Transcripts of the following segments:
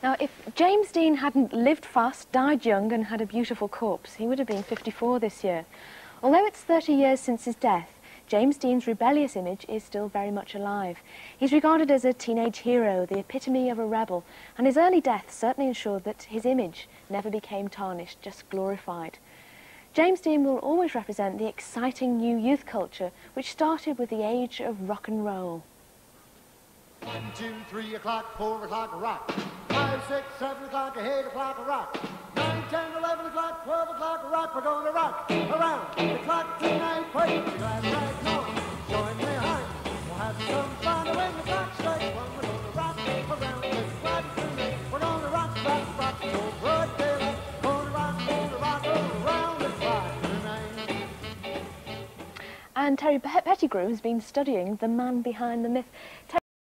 Now, if James Dean hadn't lived fast, died young and had a beautiful corpse, he would have been 54 this year. Although it's 30 years since his death, James Dean's rebellious image is still very much alive. He's regarded as a teenage hero, the epitome of a rebel, and his early death certainly ensured that his image never became tarnished, just glorified. James Dean will always represent the exciting new youth culture which started with the age of rock and roll. 1, 2, 3 o'clock, 4 o'clock, rock. 5, 6, 7 o'clock, 8 o'clock, rock. 9, 10, 11 o'clock, 12 o'clock, rock. We're going to rock around the clock tonight. Put your glad rags on, join me high. We'll have some fun when the clock strikes 1. We're going to rock around this clock tonight. We're going to rock, rock, rock till broad daylight. Going to rock around the clock tonight. And Terry Pettigrew has been studying the man behind the myth.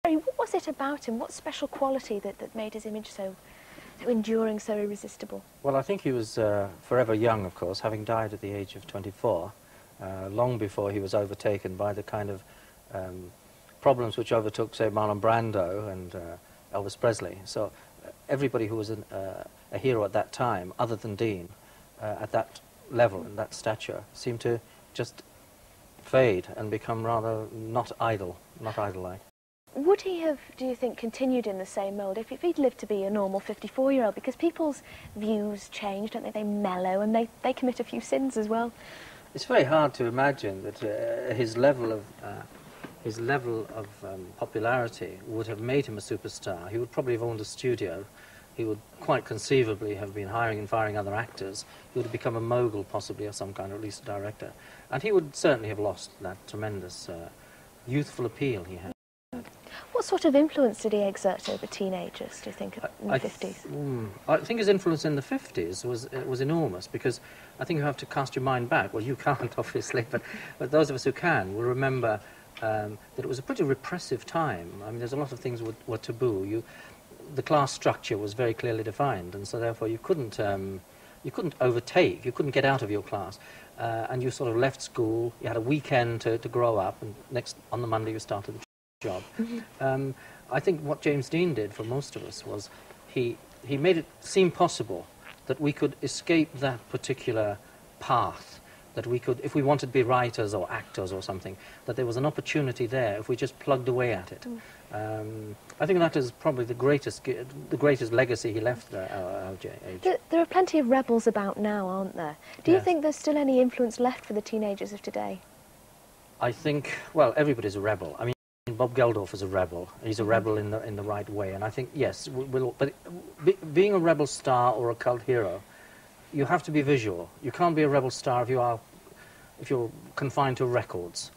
What was it about him? What special quality that made his image so enduring, so irresistible? Well, I think he was forever young, of course, having died at the age of 24, long before he was overtaken by the kind of problems which overtook, say, Marlon Brando and Elvis Presley. So everybody who was a hero at that time, other than Dean, at that level and that stature, seemed to just fade and become rather not idol-like. Would he have, do you think, continued in the same mould if he'd lived to be a normal 54-year-old? Because people's views change, don't they? They mellow and they commit a few sins as well. It's very hard to imagine that his level of popularity would have made him a superstar. He would probably have owned a studio. He would quite conceivably have been hiring and firing other actors. He would have become a mogul, possibly, of some kind, or at least a director. And he would certainly have lost that tremendous youthful appeal he had. What sort of influence did he exert over teenagers, do you think, in the 50s? I think his influence in the 50s was enormous, because I think you have to cast your mind back. Well, you can't, obviously, but those of us who can will remember that it was a pretty repressive time. I mean, there's a lot of things were taboo. The class structure was very clearly defined, and so therefore you couldn't overtake, you couldn't get out of your class. And you sort of left school, you had a weekend to grow up, and on the Monday you started the job. I think what James Dean did for most of us was he made it seem possible that we could escape that particular path, that we could, if we wanted to be writers or actors or something, that there was an opportunity there if we just plugged away at it. I think that is probably the greatest legacy he left our age. There are plenty of rebels about now, aren't there? Do you think there's still any influence left for the teenagers of today? I think, well, everybody's a rebel. I mean, Bob Geldof is a rebel. He's a rebel in the right way, and I think, yes, but being a rebel star or a cult hero, you have to be visual. You can't be a rebel star if you're confined to records,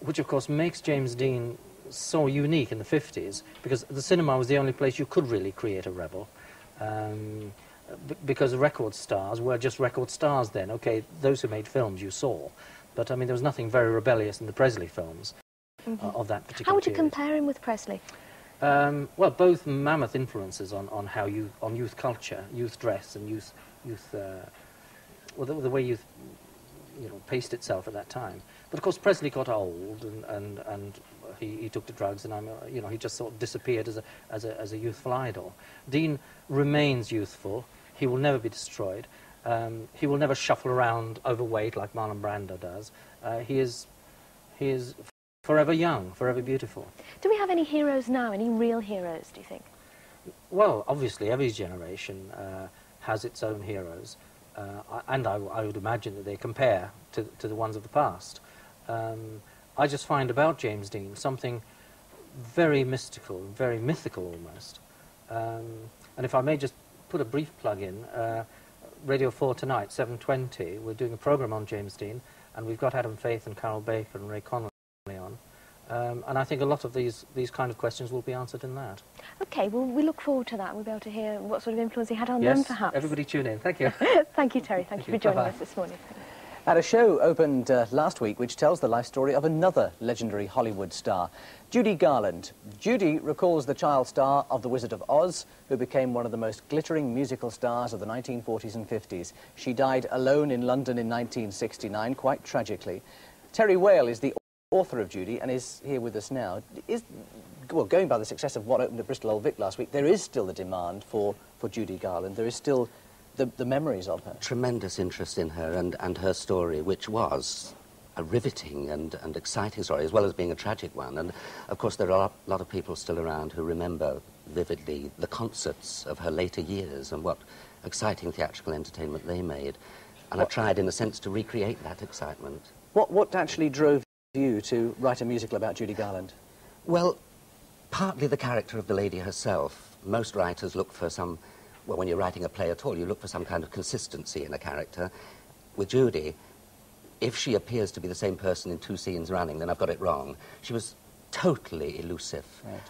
which of course makes James Dean so unique in the 50s, because the cinema was the only place you could really create a rebel, because record stars were just record stars then. Okay, those who made films you saw, but I mean there was nothing very rebellious in the Presley films. Of that particular How would you period. compare him with Presley? Well, both mammoth influences on youth culture, youth dress, and the way youth paced itself at that time. But of course, Presley got old, and he took to drugs, and he just sort of disappeared as a youthful idol. Dean remains youthful. He will never be destroyed. He will never shuffle around overweight like Marlon Brando does. He is forever young, forever beautiful. Do we have any heroes now, any real heroes, do you think? Well, obviously, every generation has its own heroes, and I would imagine that they compare to the ones of the past. I just find about James Dean something very mystical, very mythical almost. And if I may just put a brief plug in, Radio 4 tonight, 7:20, we're doing a programme on James Dean, and we've got Adam Faith and Carol Baker and Ray Connolly on. And I think a lot of these kind of questions will be answered in that. OK, well, we look forward to that. We'll be able to hear what sort of influence he had on them, perhaps. Yes, everybody tune in. Thank you. Thank you, Terry. Thank you for joining us this morning. And a show opened last week which tells the life story of another legendary Hollywood star, Judy Garland. Judy recalls the child star of The Wizard of Oz, who became one of the most glittering musical stars of the 1940s and 50s. She died alone in London in 1969, quite tragically. Terry Whale is the author of Judy and is here with us now. well, going by the success of what opened at Bristol Old Vic last week, there is still the demand for Judy Garland. There is still the memories of her. Tremendous interest in her and her story, which was a riveting and exciting story, as well as being a tragic one. And, of course, there are a lot of people still around who remember vividly the concerts of her later years and what exciting theatrical entertainment they made. And I've tried, in a sense, to recreate that excitement. What actually drove you to write a musical about Judy Garland? Well, partly the character of the lady herself. Most writers look for some... Well, when you're writing a play at all, you look for some kind of consistency in a character. With Judy, if she appears to be the same person in 2 scenes running, then I've got it wrong. She was totally elusive,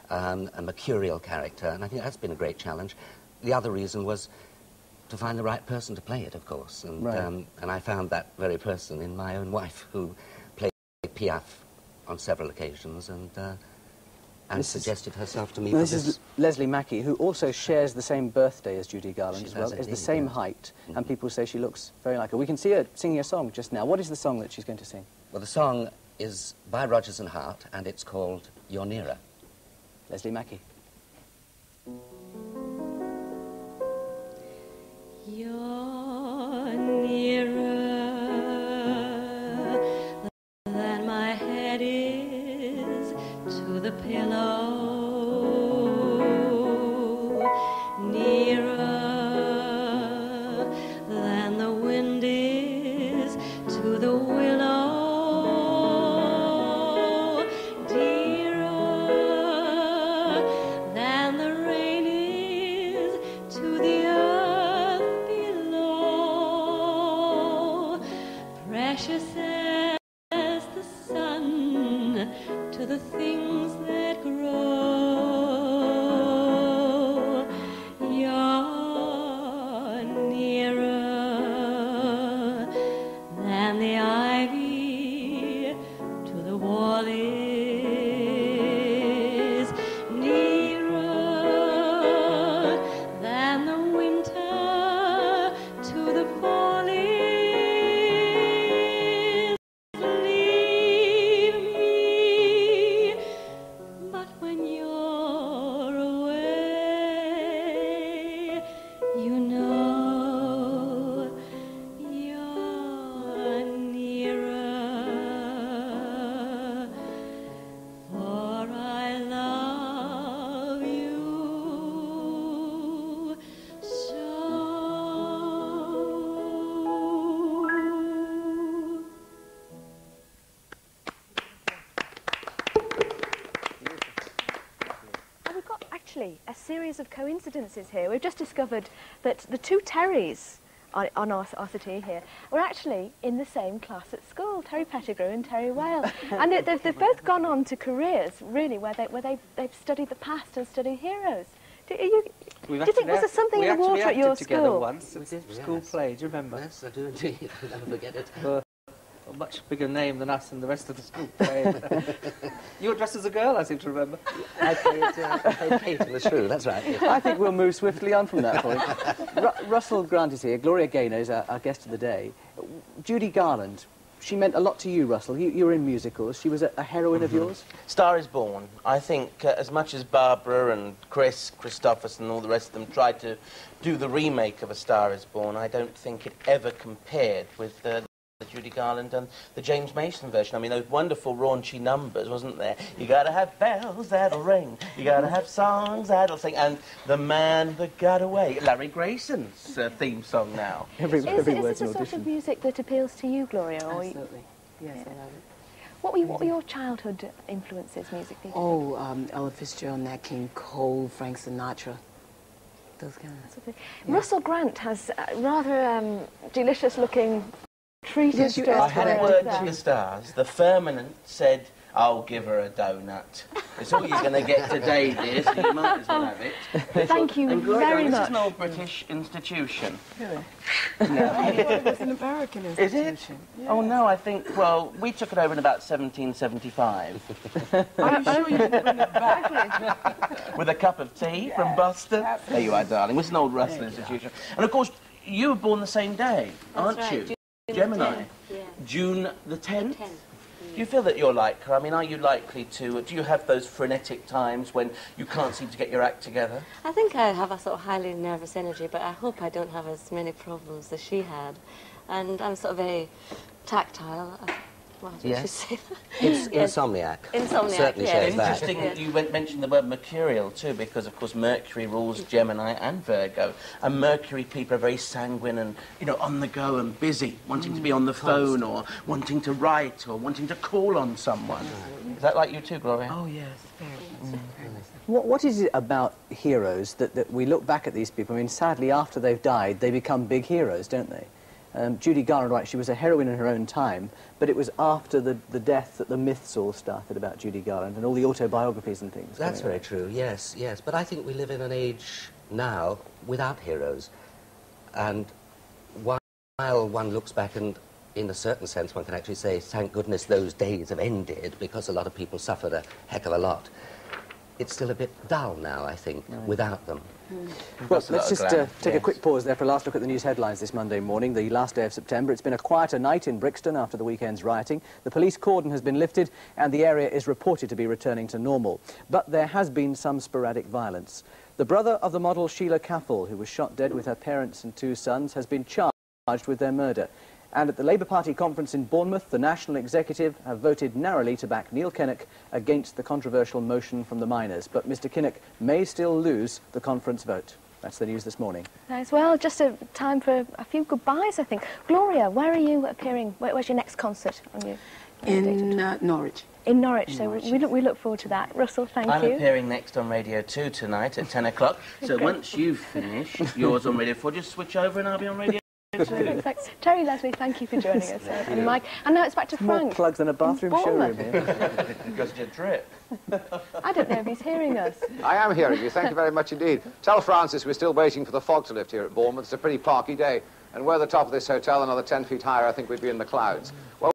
right. A mercurial character, and I think that's been a great challenge. The other reason was to find the right person to play it, of course, and, right. And I found that very person in my own wife, who played Piaf on several occasions, and suggested herself to me for this. This is Leslie Mackey, who also shares the same birthday as Judy Garland as well, is the same height, and people say she looks very like her. We can see her singing a song just now. What is the song that she's going to sing? Well, the song is by Rodgers and Hart, and it's called You're Nearer. Leslie Mackey. You're nearer than my head is to the pillow, nearer than the wind is to the willow, dearer than the rain is to the earth below, precious as the sun to the things that grow. You're nearer than the ivy to the wall is, nearer than the winter to the fall is. Leave me, but when you're away, you know you're nearer, for I love you so. And we've got actually a series of coincidences here. We've just discovered that the 2 Terrys on our city here were actually in the same class at school, Terry Pettigrew and Terry Whale. And they've both gone on to careers, really, where they've studied the past and studied heroes. Do you think, was there something in the water at your together school? once. It was a school play, do you remember? Yes, I do indeed. I'll never forget it. A much bigger name than us and the rest of the school play. You were dressed as a girl, I seem to remember. I played Kate in the Shrew, that's right. Yes. I think we'll move swiftly on from that point. Russell Grant is here. Gloria Gaynor is our guest of the day. Judy Garland, she meant a lot to you, Russell. You were in musicals. She was a heroine of yours? Star is Born. I think as much as Barbara and Chris Christopherson and all the rest of them tried to do the remake of A Star is Born, I don't think it ever compared with the Judy Garland and the James Mason version. I mean, those wonderful raunchy numbers, wasn't there? You gotta have bells that'll ring, you gotta have songs that'll sing, and The Man That Got Away, Larry Grayson's theme song now. Every Is word's it an the sort audition. of music that appeals to you, Gloria? Or Absolutely. Yes, I love it. what were your childhood influences musically? Oh, Ella Fitzgerald, Nat King Cole, Frank Sinatra. Those kind of... Yeah. Russell Grant has rather delicious-looking treated to I had a word to the stars. The firmament said, I'll give her a donut. It's all you're going to get today, dear, so you might as well have it. Thank you very much. This is an old British institution. Really? No. I thought it was an American institution. Is it? Yeah. Oh, no, I think, well, we took it over in about 1775. Are you sure you didn't bring it back? With a cup of tea from Boston. There you are, darling. It's an old Russell institution. And, of course, you were born the same day, aren't you? June Gemini. 10th, yeah. June the 10th? Do you feel that you're like her? I mean, are you likely to... Do you have those frenetic times when you can't seem to get your act together? I think I have a sort of highly nervous energy, but I hope I don't have as many problems as she had. And I'm sort of very tactile. Well, Yes. you say that. Yes. Insomniac. Insomniac, Certainly yeah. shows that. Interesting that you mentioned the word mercurial too, because of course Mercury rules Gemini and Virgo, and Mercury people are very sanguine and, you know, on the go and busy, wanting to be on the phone or wanting to write or wanting to call on someone. Is that like you too, Gloria? Oh, yes, very. What is it about heroes that we look back at these people? I mean, sadly, after they've died, they become big heroes, don't they? Judy Garland, right, she was a heroine in her own time, but it was after the death that the myths all started about Judy Garland and all the autobiographies and things. That's very true, yes, yes. But I think we live in an age now without heroes. And while one looks back and, in a certain sense, one can actually say, thank goodness those days have ended because a lot of people suffered a heck of a lot. It's still a bit dull now, I think, without them. Well, let's just take a quick pause there for a last look at the news headlines this Monday morning, the last day of September. It's been a quieter night in Brixton after the weekend's rioting. The police cordon has been lifted and the area is reported to be returning to normal. But there has been some sporadic violence. The brother of the model Sheila Caffel, who was shot dead with her parents and 2 sons, has been charged with their murder. And at the Labour Party conference in Bournemouth, the National Executive have voted narrowly to back Neil Kinnock against the controversial motion from the miners. But Mr Kinnock may still lose the conference vote. That's the news this morning. Nice. Well, just a time for a few goodbyes, I think. Gloria, where are you appearing? Where's your next concert on your In Norwich. In Norwich, so we look forward to that. Russell, thank you. I'm appearing next on Radio 2 tonight at 10 o'clock. So once you've finished yours on Radio 4, just switch over and I'll be on Radio 2. Thanks. Terry, Leslie, thank you for joining us. And Mike, and now it's back to Frank. More plugs than a bathroom showroom here. Because you drip. I don't know if he's hearing us. I am hearing you. Thank you very much indeed. Tell Francis we're still waiting for the fog to lift here at Bournemouth. It's a pretty parky day. And were the top of this hotel another 10 feet higher, I think we'd be in the clouds. Well,